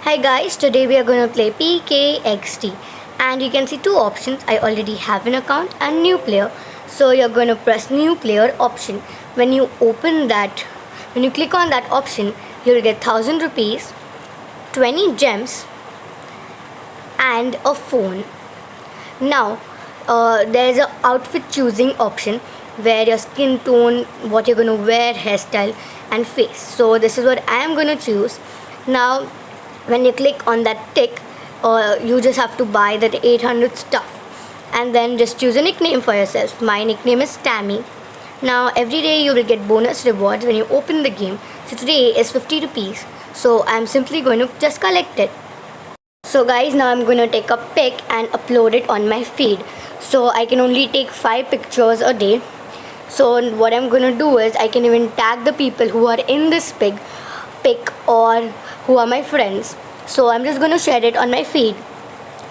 Hi guys, today we are going to play PKXD and you can see two options. I already have an account and new player. So you're going to press new player option. When you click on that option, you'll get 1000 rupees, 20 gems and a phone. Now there's a outfit choosing option where your skin tone, what you're going to wear, hairstyle and face. So this is what I am going to choose. Now when you click on that tick, you just have to buy that 800 stuff and then just choose a nickname for yourself. My nickname is Tammy. Now every day you will get bonus rewards when you open the game. So today is 50 rupees, so I'm simply going to just collect it. So guys, now I'm going to take a pic and upload it on my feed. So I can only take 5 pictures a day. So what I'm going to do is I can even tag the people who are in this pic or who are my friends. So I'm just going to share it on my feed.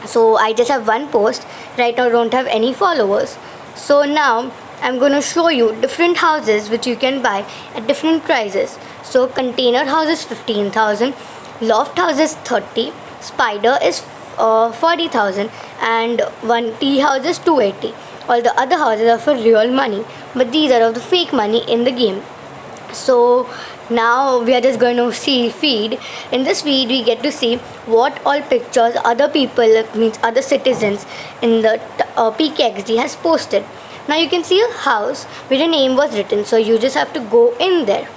So I just have one post. Right now I don't have any followers. So now I'm going to show you different houses which you can buy at different prices. So container house is 15,000, loft house is 30, spider is 40,000 and one tea house is 280. All the other houses are for real money, but these are of the fake money in the game. So now we are just going to see feed. In this feed we get to see what all pictures other people, means other citizens in the PKXD has posted. Now you can see a house where the name was written, so you just have to go in there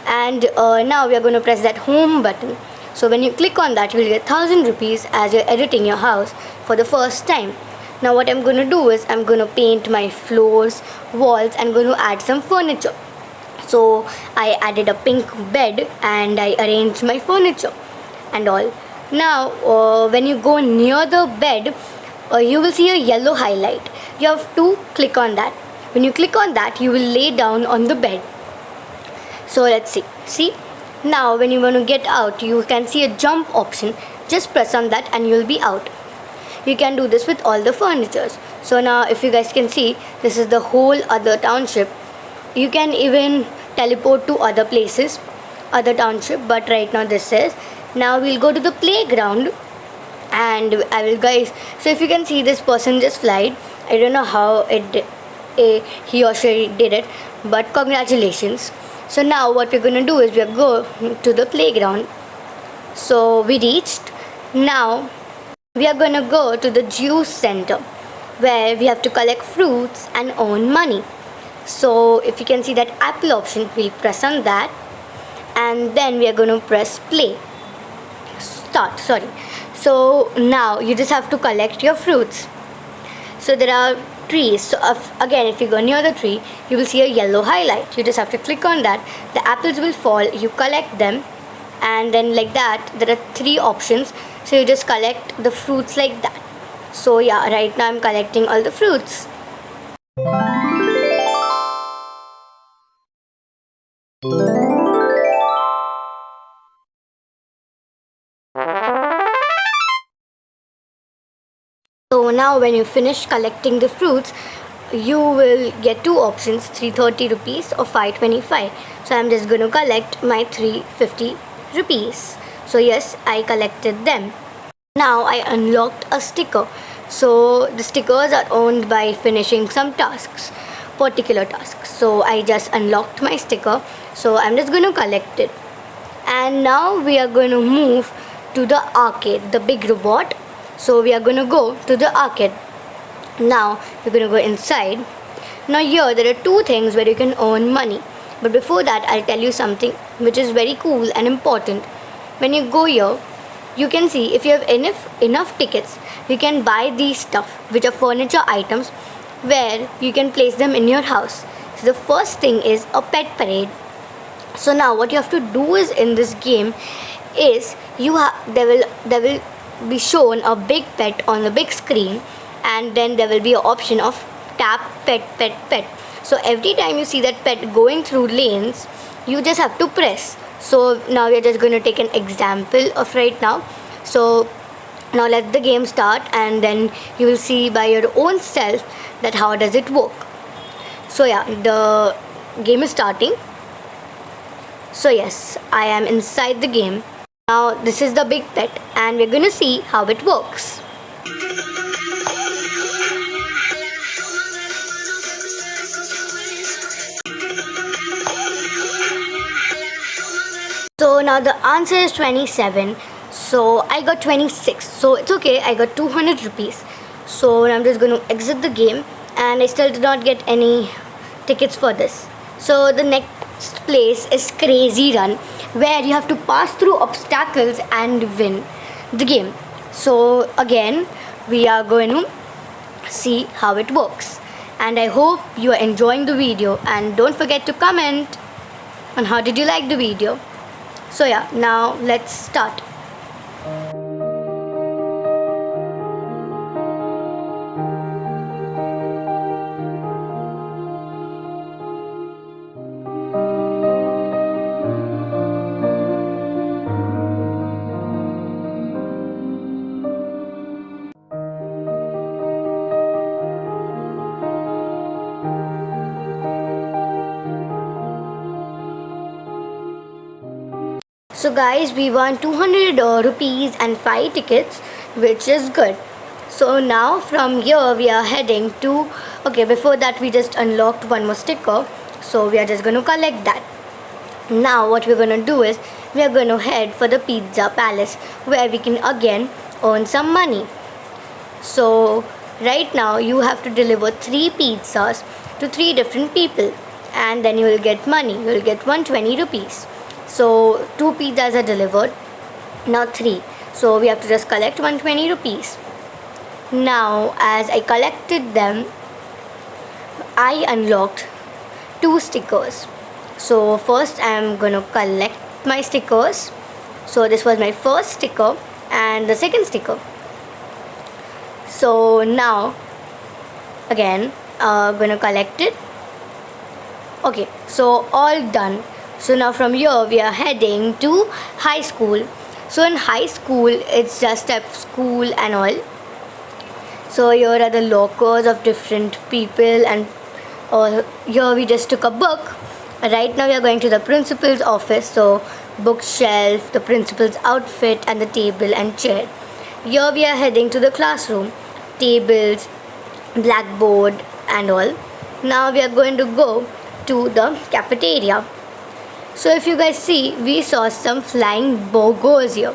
and now we are going to press that home button. So when you click on that, you will get 1000 rupees as you're editing your house for the first time. Now what I'm going to do is I'm going to paint my floors, walls and going to add some furniture. So I added a pink bed and I arranged my furniture and all. Now when you go near the bed, you will see a yellow highlight. You have to click on that. When you click on that, you will lay down on the bed. So let's see. Now when you want to get out, you can see a jump option. Just press on that and you'll be out. You can do this with all the furnitures. So now if you guys can see, this is the whole other township. You can even teleport to other places, other township, but right now this is. Now we'll go to the playground and I will guys, so if you can see, this person just flied. I don't know how he or she did it, but congratulations. So now what we're going to do is we're going to the playground. So we reached. Now we are going to go to the juice center where we have to collect fruits and earn money. So if you can see that apple option, we'll press on that and then we are going to press start. So now you just have to collect your fruits. So there are trees. So again, if you go near the tree, you will see a yellow highlight. You just have to click on that. The apples will fall. You collect them and then like that there are 3 options. So you just collect the fruits like that. So yeah, right now I'm collecting all the fruits. So now when you finish collecting the fruits, you will get 2 options, 330 rupees or 525. So I'm just going to collect my 350 rupees. So yes, I collected them. Now I unlocked a sticker. So the stickers are owned by finishing some tasks, particular tasks. So I just unlocked my sticker. So I'm just going to collect it. And now we are going to move to the arcade, the big robot. So we are going to go to the arcade. Now we're going to go inside. Now here there are 2 things where you can earn money. But before that, I'll tell you something which is very cool and important. When you go here, you can see if you have enough tickets, you can buy these stuff which are furniture items where you can place them in your house. So the first thing is a pet parade. So now what you have to do is in this game is there will be shown a big pet on the big screen and then there will be an option of tap pet. So every time you see that pet going through lanes, you just have to press. So now we are just going to take an example of right now. So now let the game start and then you will see by your own self that how does it work. So yeah, the game is starting. So yes, I am inside the game. Now this is the big pet and we're gonna see how it works. So now the answer is 27. So I got 26. So it's okay, I got 200 rupees. So I'm just going to exit the game and I still did not get any tickets for this. So the next place is Crazy Run, where you have to pass through obstacles and win the game. So again, we are going to see how it works. And I hope you are enjoying the video, and don't forget to comment on how did you like the video. So yeah, now let's start. So guys, we won 200 rupees and 5 tickets, which is good. So now from here we are heading to, okay, before that we just unlocked one more sticker, so we are just going to collect that. Now what we're going to do is we are going to head for the Pizza Palace, where we can again earn some money. So right now you have to deliver 3 pizzas to 3 different people, and then you will get money. You will get 120 rupees. So 2 pizzas are delivered, now 3. So we have to just collect 120 rupees. Now as I collected them, I unlocked 2 stickers. So first I am gonna collect my stickers. So this was my first sticker and the second sticker. So now again gonna collect it. Okay, so all done. So now from here we are heading to high school. So in high school it's just a school and all. So here are the lockers of different people, and here we just took a book. Right now we are going to the principal's office. So bookshelf, the principal's outfit, and the table and chair. Here we are heading to the classroom. Tables, blackboard and all. Now we are going to go to the cafeteria. So if you guys see, we saw some flying burgers here,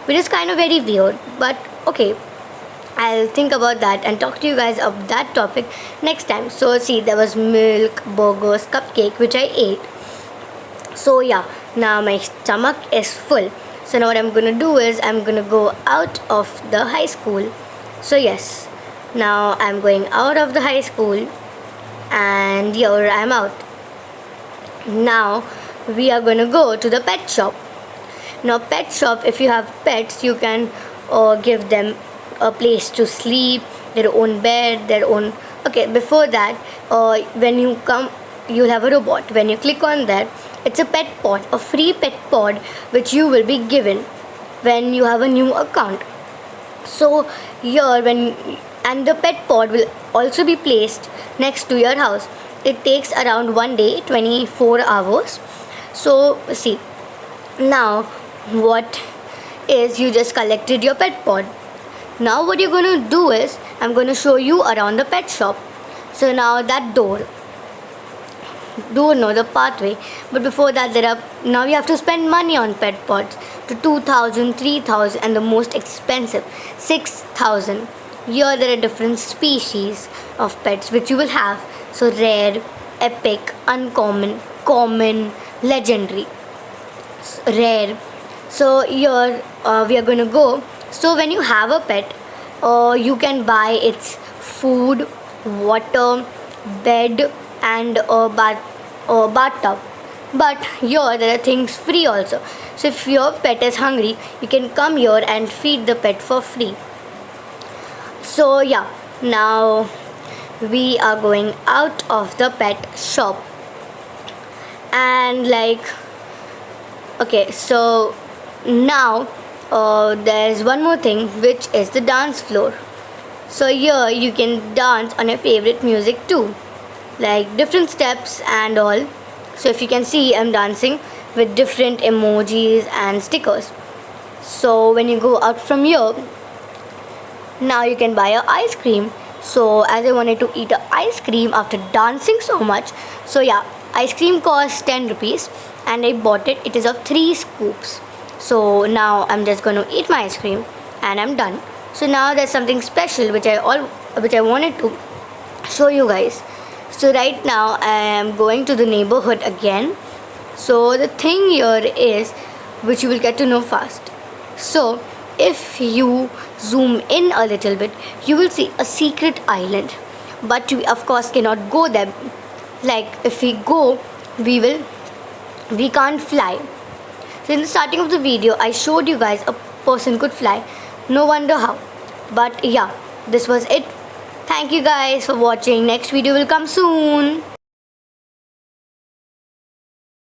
which is kind of very weird, but okay, I'll think about that and talk to you guys about that topic next time. So see, there was milk, burgers, cupcake, which I ate. So yeah, now my stomach is full. So now what I'm gonna do is I'm gonna go out of the high school. So yes, now I'm going out of the high school, and here I'm out. Now we are going to go to the pet shop. Now pet shop, if you have pets, you can give them a place to sleep, their own bed, their own, okay, before that when you come, you'll have a robot. When you click on that, it's a pet pod, a free pet pod, which you will be given when you have a new account. So here and the pet pod will also be placed next to your house. It takes around 1 day, 24 hours. So see, now what is, you just collected your pet pod. Now what you're going to do is I'm going to show you around the pet shop. So now that door, no, the pathway, but before that now you have to spend money on pet pods to 2,000, 3,000, and the most expensive 6,000. Here there are different species of pets which you will have. So rare, epic, uncommon, common, legendary, rare. So here we are going to go. So when you have a pet, you can buy its food, water, bed, and bathtub. But here there are things free also. So if your pet is hungry, you can come here and feed the pet for free. So yeah, now we are going out of the pet shop. And like, okay, so now there's one more thing, which is the dance floor. So here you can dance on your favorite music too, like different steps and all. So if you can see, I'm dancing with different emojis and stickers. So when you go out from here, now you can buy a ice cream. So as I wanted to eat a ice cream after dancing so much, so yeah, ice cream costs 10 rupees and I bought it. It is of 3 scoops. So now I'm just going to eat my ice cream and I'm done. So now there's something special which I wanted to show you guys. So right now I am going to the neighborhood again. So the thing here is, which you will get to know fast. So if you zoom in a little bit, you will see a secret island, but we of course cannot go there. Like if we go, we can't fly. So in the starting of the video I showed you guys a person could fly. No wonder how. But yeah, this was it. Thank you guys for watching. Next video will come soon.